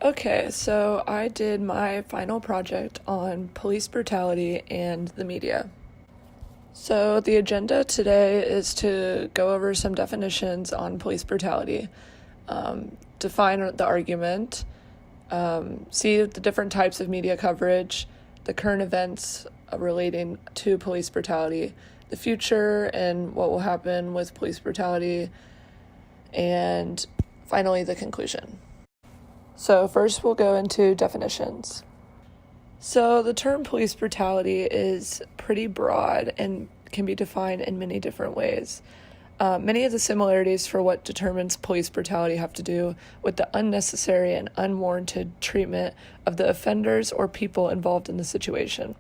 Okay, so I did my final project on police brutality and the media. So the agenda today is to go over some definitions on police brutality, define the argument, see the different types of media coverage, the current events relating to police brutality, the future and what will happen with police brutality, and finally the conclusion. So first we'll go into definitions. So the term police brutality is pretty broad and can be defined in many different ways. Many of the similarities for what determines police brutality have to do with the unnecessary and unwarranted treatment of the offenders or people involved in the situation.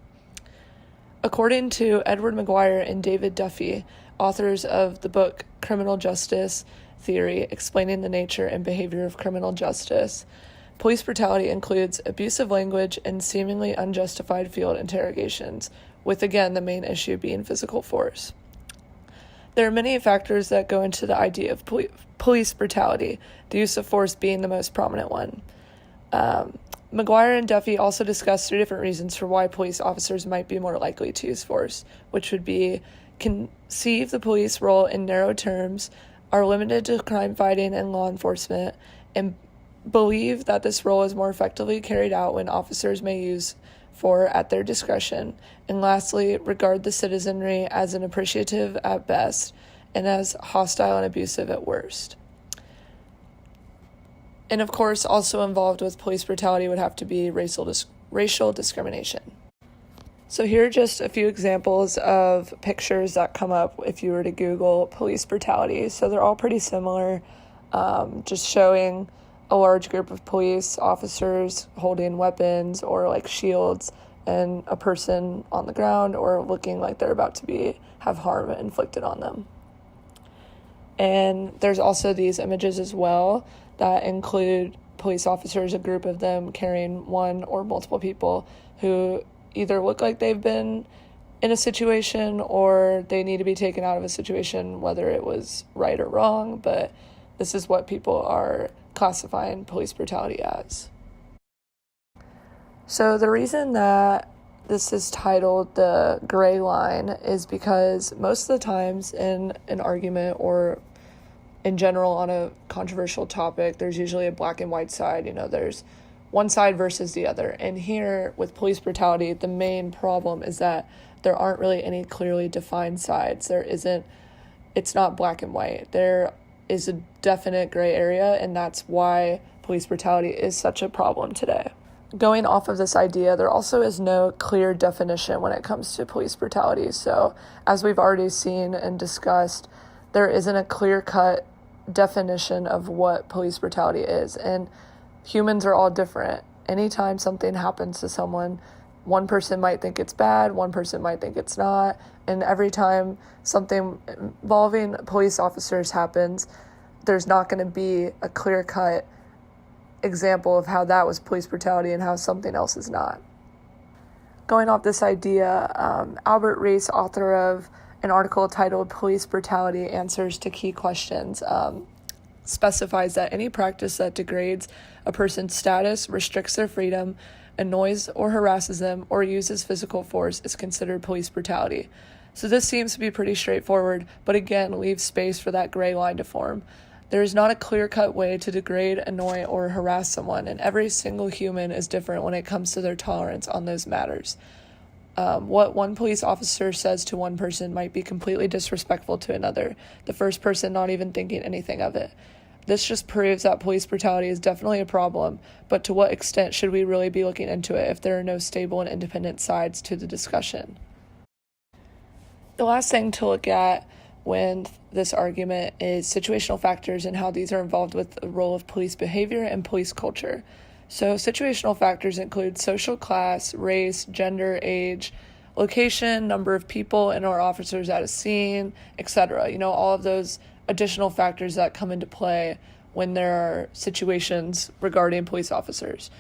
According to Edward McGuire and David Duffy, authors of the book Criminal Justice Theory, Explaining the Nature and Behavior of Criminal Justice, police brutality includes abusive language and seemingly unjustified field interrogations, with again the main issue being physical force. There are many factors that go into the idea of police brutality, the use of force being the most prominent one. McGuire and Duffy also discussed 3 different reasons for why police officers might be more likely to use force, which would be conceive the police role in narrow terms, are limited to crime fighting and law enforcement, and believe that this role is more effectively carried out when officers may use force at their discretion, and lastly, regard the citizenry as inappreciative at best and as hostile and abusive at worst. And of course, also involved with police brutality would have to be racial discrimination. So here are just a few examples of pictures that come up if you were to Google police brutality. So they're all pretty similar, just showing a large group of police officers holding weapons or like shields and a person on the ground or looking like they're about to have harm inflicted on them. And there's also these images as well that include police officers, a group of them carrying one or multiple people who either look like they've been in a situation or they need to be taken out of a situation, whether it was right or wrong, but this is what people are classifying police brutality as. So the reason that this is titled the gray line is because most of the times in an argument or in general on a controversial topic, there's usually a black and white side. There's one side versus the other. And here with police brutality, the main problem is that there aren't really any clearly defined sides. It's not black and white. There is a definite gray area, and that's why police brutality is such a problem today. Going off of this idea, there also is no clear definition when it comes to police brutality. So as we've already seen and discussed, there isn't a clear-cut definition of what police brutality is, and humans are all different. Anytime something happens to someone, one person might think it's bad, one person might think it's not, and every time something involving police officers happens, there's not going to be a clear-cut example of how that was police brutality and how something else is not. Going off this idea, Albert Rees, author of an article titled Police Brutality Answers to Key Questions, specifies that any practice that degrades a person's status, restricts their freedom, annoys or harasses them, or uses physical force is considered police brutality. So this seems to be pretty straightforward, but again, leaves space for that gray line to form. There is not a clear-cut way to degrade, annoy, or harass someone, and every single human is different when it comes to their tolerance on those matters. What one police officer says to one person might be completely disrespectful to another, the first person not even thinking anything of it. This just proves that police brutality is definitely a problem, but to what extent should we really be looking into it if there are no stable and independent sides to the discussion? The last thing to look at when this argument is situational factors and how these are involved with the role of police behavior and police culture. So situational factors include social class, race, gender, age, location, number of people and or officers at a scene, etc. All of those additional factors that come into play when there are situations regarding police officers.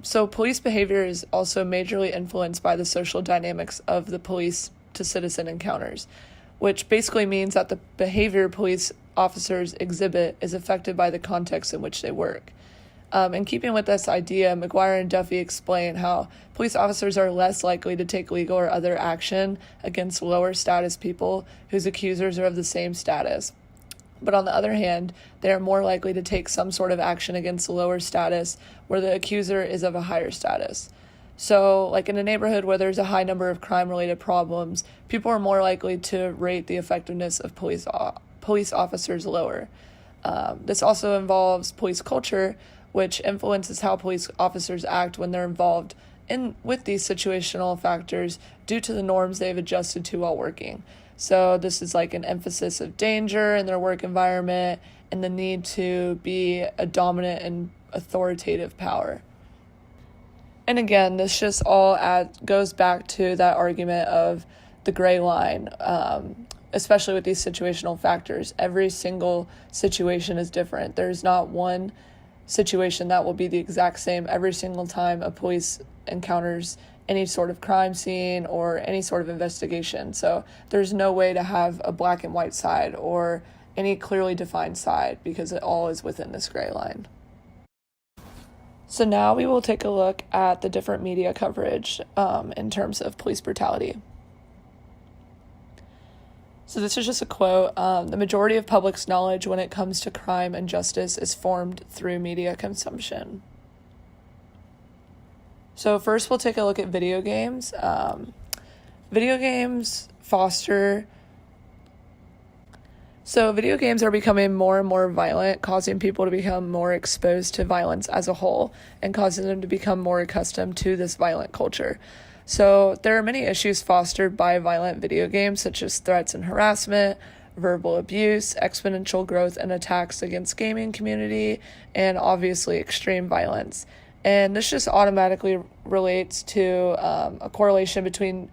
So police behavior is also majorly influenced by the social dynamics of the police to citizen encounters, which basically means that the behavior police officers exhibit is affected by the context in which they work. In keeping with this idea, McGuire and Duffy explain how police officers are less likely to take legal or other action against lower status people whose accusers are of the same status. But on the other hand, they are more likely to take some sort of action against lower status where the accuser is of a higher status. So, like in a neighborhood where there's a high number of crime-related problems, people are more likely to rate the effectiveness of police officers lower. This also involves police culture, which influences how police officers act when they're involved with these situational factors due to the norms they've adjusted to while working. So this is like an emphasis of danger in their work environment and the need to be a dominant and authoritative power. And again, this just all goes back to that argument of the gray line, especially with these situational factors. Every single situation is different. There's not one situation that will be the exact same every single time a police encounters any sort of crime scene or any sort of investigation. So there's no way to have a black and white side or any clearly defined side because it all is within this gray line. So now we will take a look at the different media coverage in terms of police brutality. So this is just a quote. The majority of public's knowledge when it comes to crime and justice is formed through media consumption. So first we'll take a look at video games. Video games are becoming more and more violent, causing people to become more exposed to violence as a whole and causing them to become more accustomed to this violent culture. So there are many issues fostered by violent video games, such as threats and harassment, verbal abuse, exponential growth and attacks against gaming community, and obviously extreme violence. And this just automatically relates to a correlation between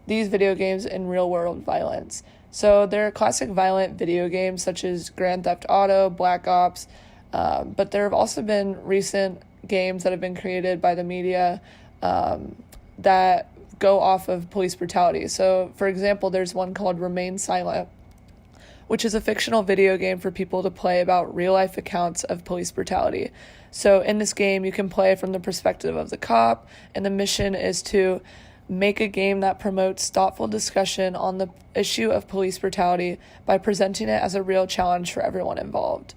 these video games and real-world violence. So there are classic violent video games such as Grand Theft Auto, Black Ops, but there have also been recent games that have been created by the media that go off of police brutality. So, for example, there's one called Remain Silent, which is a fictional video game for people to play about real-life accounts of police brutality. So in this game, you can play from the perspective of the cop, and the mission is to make a game that promotes thoughtful discussion on the issue of police brutality by presenting it as a real challenge for everyone involved.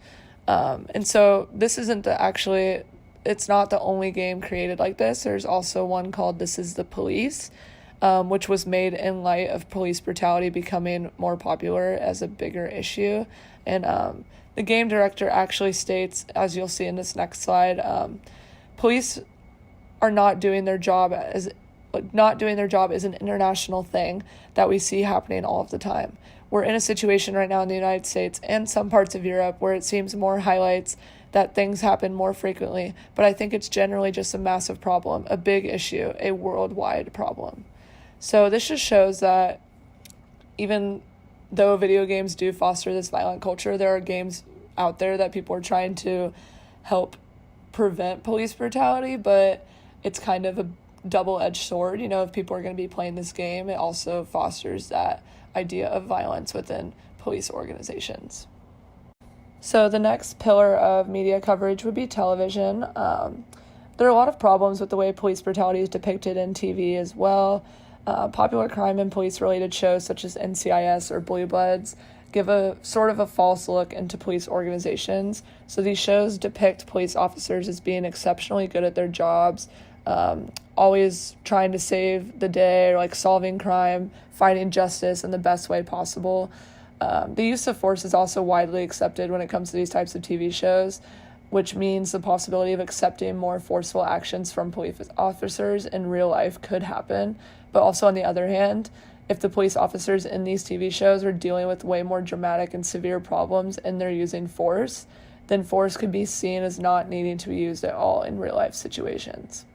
And so this isn't it's not the only game created like this. There's also one called This Is the Police, which was made in light of police brutality becoming more popular as a bigger issue. And the game director actually states, as you'll see in this next slide, police are not doing their job is an international thing that we see happening all of the time. We're in a situation right now in the United States and some parts of Europe where it seems more highlights that things happen more frequently, but I think it's generally just a massive problem, a big issue, a worldwide problem. So this just shows that even though video games do foster this violent culture, there are games out there that people are trying to help prevent police brutality, but it's kind of a double-edged sword. You know, if people are going to be playing this game, it also fosters that idea of violence within police organizations. So the next pillar of media coverage would be television. There are a lot of problems with the way police brutality is depicted in TV as well. Popular crime and police-related shows such as NCIS or Blue Bloods give a sort of a false look into police organizations. So these shows depict police officers as being exceptionally good at their jobs, always trying to save the day, or like solving crime, fighting justice in the best way possible. The use of force is also widely accepted when it comes to these types of TV shows, which means the possibility of accepting more forceful actions from police officers in real life could happen. But also on the other hand, if the police officers in these TV shows are dealing with way more dramatic and severe problems and they're using force, then force could be seen as not needing to be used at all in real life situations.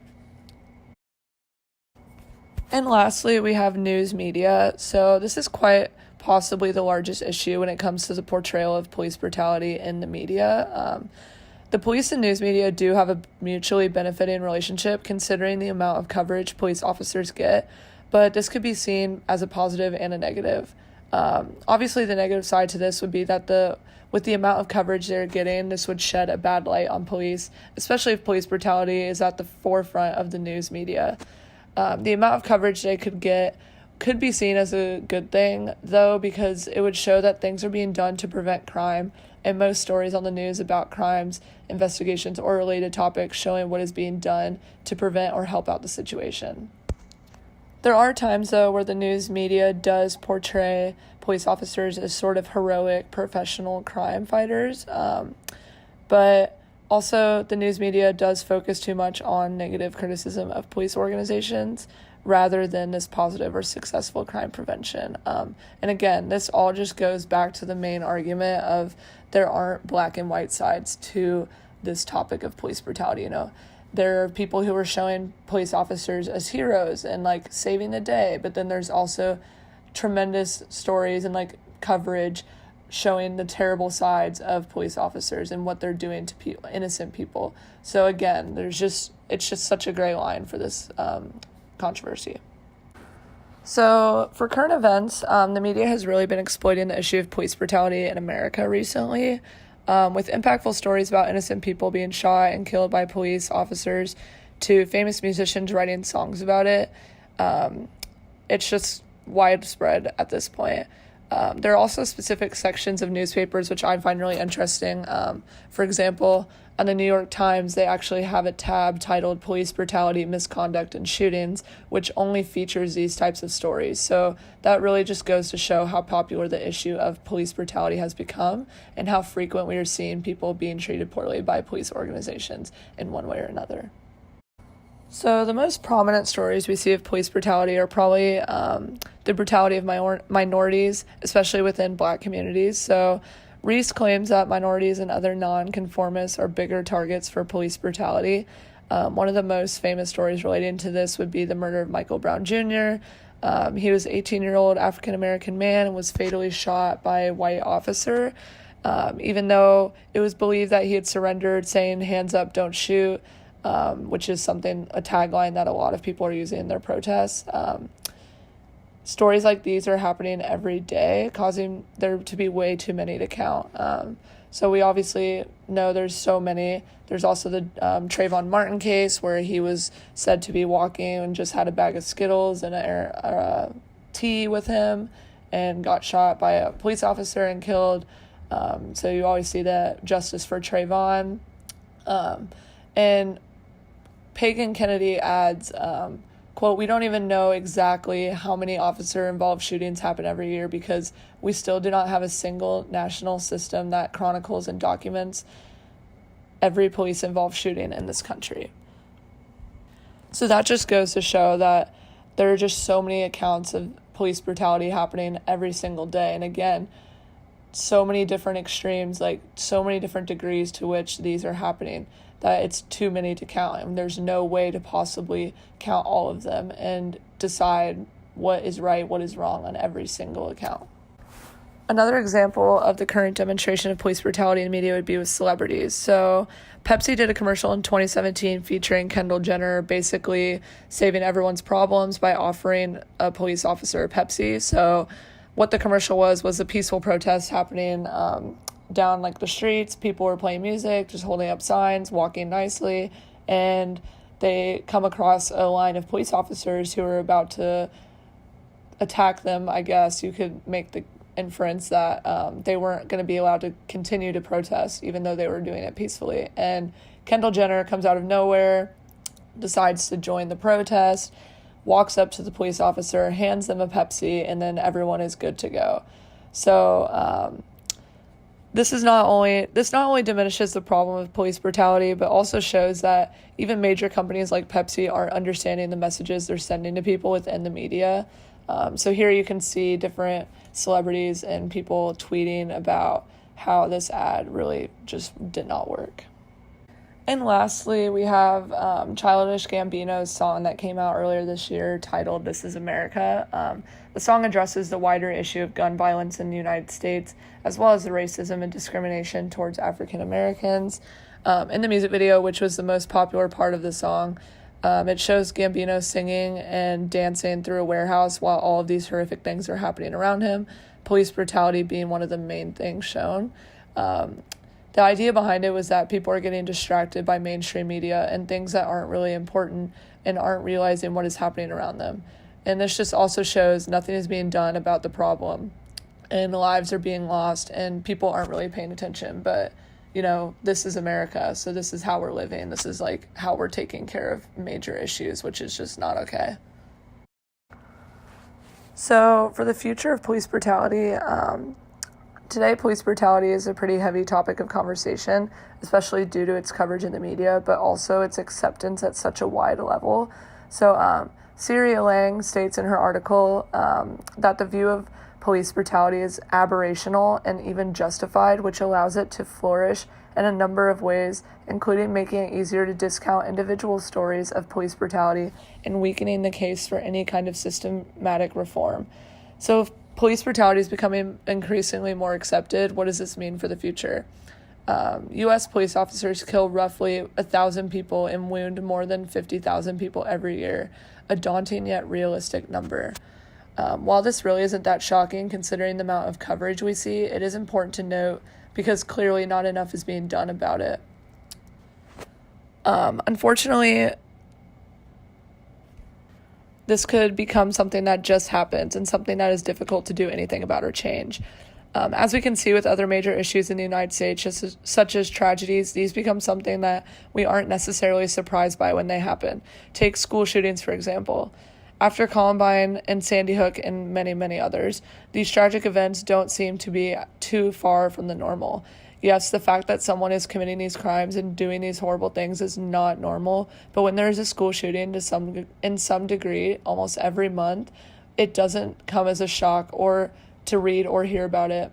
And lastly, we have news media. So this is quite possibly the largest issue when it comes to the portrayal of police brutality in the media. The police and news media do have a mutually benefiting relationship considering the amount of coverage police officers get, but this could be seen as a positive and a negative. Obviously, the negative side to this would be that with the amount of coverage they're getting, this would shed a bad light on police, especially if police brutality is at the forefront of the news media. The amount of coverage they could get could be seen as a good thing, though, because it would show that things are being done to prevent crime, and most stories on the news about crimes, investigations, or related topics showing what is being done to prevent or help out the situation. There are times, though, where the news media does portray police officers as sort of heroic professional crime fighters, but also the news media does focus too much on negative criticism of police organizations rather than this positive or successful crime prevention. And again, this all just goes back to the main argument of there aren't black and white sides to this topic of police brutality. There are people who are showing police officers as heroes and like saving the day, but then there's also tremendous stories and like coverage showing the terrible sides of police officers and what they're doing to innocent people. So again, it's just such a gray line for this controversy. So for current events, the media has really been exploiting the issue of police brutality in America recently, with impactful stories about innocent people being shot and killed by police officers to famous musicians writing songs about it. It's just widespread at this point. There are also specific sections of newspapers which I find really interesting. For example, on the New York Times, they actually have a tab titled Police Brutality, Misconduct, and Shootings, which only features these types of stories. So that really just goes to show how popular the issue of police brutality has become and how frequent we are seeing people being treated poorly by police organizations in one way or another. So the most prominent stories we see of police brutality are probably the brutality of minorities, especially within Black communities. So Reese claims that minorities and other non-conformists are bigger targets for police brutality. One of the most famous stories relating to this would be the murder of Michael Brown Jr. He was an 18-year-old African-American man and was fatally shot by a white officer. Even though it was believed that he had surrendered, saying, "Hands up, don't shoot," which is a tagline that a lot of people are using in their protests. Stories like these are happening every day, causing there to be way too many to count. So we obviously know there's so many. There's also the Trayvon Martin case where he was said to be walking and just had a bag of Skittles and a tea with him and got shot by a police officer and killed. So you always see that justice for Trayvon. And Pagan Kennedy adds, quote, "We don't even know exactly how many officer-involved shootings happen every year because we still do not have a single national system that chronicles and documents every police-involved shooting in this country." So that just goes to show that there are just so many accounts of police brutality happening every single day. And again, so many different extremes, like so many different degrees to which these are happening, that it's too many to count, and there's no way to possibly count all of them and decide what is right, what is wrong on every single account. Another example of the current demonstration of police brutality in the media would be with celebrities. So Pepsi did a commercial in 2017 featuring Kendall Jenner basically saving everyone's problems by offering a police officer a Pepsi. So what the commercial was a peaceful protest happening down like the streets. People were playing music, just holding up signs, walking nicely, and they come across a line of police officers who are about to attack them. I guess you could make the inference that they weren't going to be allowed to continue to protest even though they were doing it peacefully. And Kendall Jenner comes out of nowhere, decides to join the protest, walks up to the police officer, hands them a Pepsi, and then everyone is good to go. So This not only diminishes the problem of police brutality, but also shows that even major companies like Pepsi aren't understanding the messages they're sending to people within the media. So here you can see different celebrities and people tweeting about how this ad really just did not work. And lastly, we have Childish Gambino's song that came out earlier this year titled "This Is America." The song addresses the wider issue of gun violence in the United States, as well as the racism and discrimination towards African Americans. In the music video, which was the most popular part of the song, it shows Gambino singing and dancing through a warehouse while all of these horrific things are happening around him. police brutality being one of the main things shown. The idea behind it was that people are getting distracted by mainstream media and things that aren't really important and aren't realizing what is happening around them. And this just also shows nothing is being done about the problem, and lives are being lost, and people aren't really paying attention. But, this is America, so this is how we're living. This is like how we're taking care of major issues, which is just not okay. So for the future of police brutality, today police brutality is a pretty heavy topic of conversation, especially due to its coverage in the media, but also its acceptance at such a wide level. So Syria Lang states in her article that the view of police brutality is aberrational and even justified, which allows it to flourish in a number of ways, including making it easier to discount individual stories of police brutality and weakening the case for any kind of systematic reform. So if police brutality is becoming increasingly more accepted, what does this mean for the future? U.S. police officers kill roughly 1,000 people and wound more than 50,000 people every year, a daunting yet realistic number. While this really isn't that shocking considering the amount of coverage we see, it is important to note because clearly not enough is being done about it. Unfortunately, this could become something that just happens and something that is difficult to do anything about or change. As we can see with other major issues in the United States, such as tragedies, these become something that we aren't necessarily surprised by when they happen. Take school shootings, for example. After Columbine and Sandy Hook and many, many others, these tragic events don't seem to be too far from the normal. Yes, the fact that someone is committing these crimes and doing these horrible things is not normal, but when there is a school shooting in some degree almost every month, it doesn't come as a shock or to read or hear about it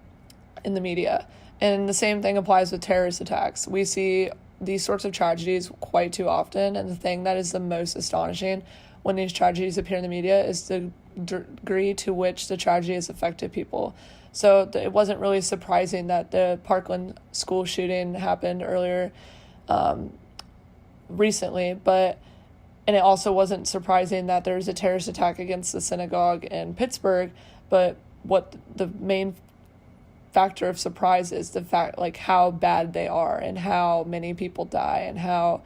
in the media. And the same thing applies with terrorist attacks. We see these sorts of tragedies quite too often, and the thing that is the most astonishing when these tragedies appear in the media is the degree to which the tragedy has affected people. So it wasn't really surprising that the Parkland school shooting happened earlier recently, and it also wasn't surprising that there was a terrorist attack against the synagogue in Pittsburgh, but what the main factor of surprise is the fact, like, how bad they are and how many people die and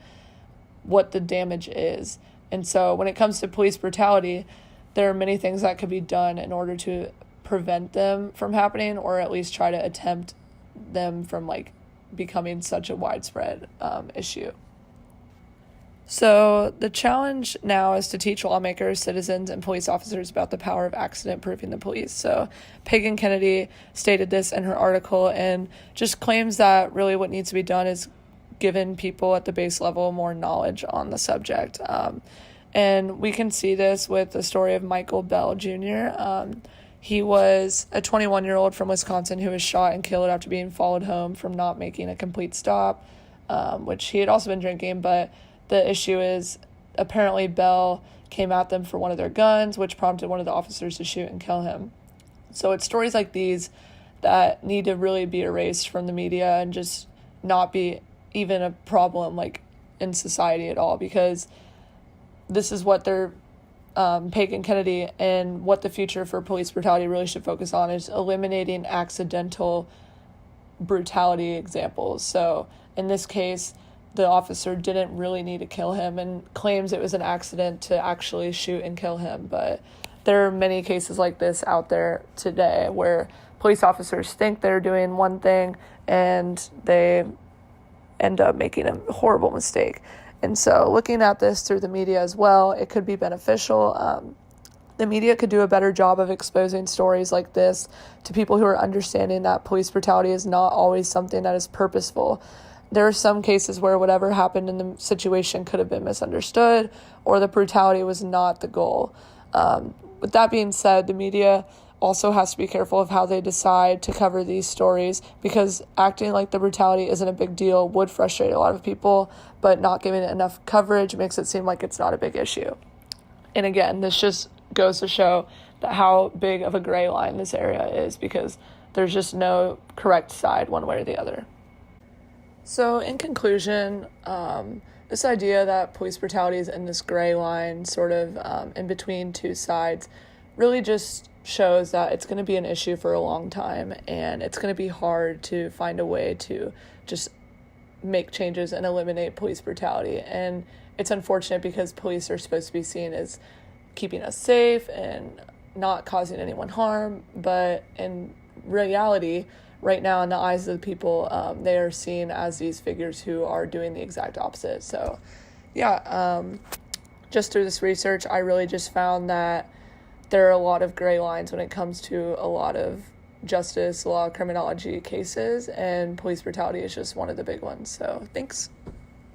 what the damage is. And so when it comes to police brutality, there are many things that could be done in order to prevent them from happening, or at least try to attempt them from becoming such a widespread issue. So the challenge now is to teach lawmakers, citizens, and police officers about the power of accident-proofing the police. So Pagan Kennedy stated this in her article and just claims that really what needs to be done is given people at the base level more knowledge on the subject. And we can see this with the story of Michael Bell Jr. He was a 21-year-old from Wisconsin who was shot and killed after being followed home from not making a complete stop, which he had also been drinking. But the issue is apparently Bell came at them for one of their guns, which prompted one of the officers to shoot and kill him. So it's stories like these that need to really be erased from the media and just not be even a problem in society at all, because this is what they're Pagan Kennedy and what the future for police brutality really should focus on is eliminating accidental brutality examples. So in this case, the officer didn't really need to kill him and claims it was an accident to actually shoot and kill him. But there are many cases like this out there today where police officers think they're doing one thing and they end up making a horrible mistake. And so looking at this through the media as well, it could be beneficial. The media could do a better job of exposing stories like this to people who are understanding that police brutality is not always something that is purposeful. There are some cases where whatever happened in the situation could have been misunderstood or the brutality was not the goal. With that being said, the media also has to be careful of how they decide to cover these stories, because acting like the brutality isn't a big deal would frustrate a lot of people, but not giving it enough coverage makes it seem like it's not a big issue. And again, this just goes to show that how big of a gray line this area is, because there's just no correct side one way or the other. So in conclusion, this idea that police brutality is in this gray line, sort of in between two sides, really just shows that it's going to be an issue for a long time, and it's going to be hard to find a way to just make changes and eliminate police brutality. And it's unfortunate because police are supposed to be seen as keeping us safe and not causing anyone harm, but in reality, right now in the eyes of the people, they are seen as these figures who are doing the exact opposite. So just through this research, I really just found that there are a lot of gray lines when it comes to a lot of justice, law, criminology cases, and police brutality is just one of the big ones. So thanks.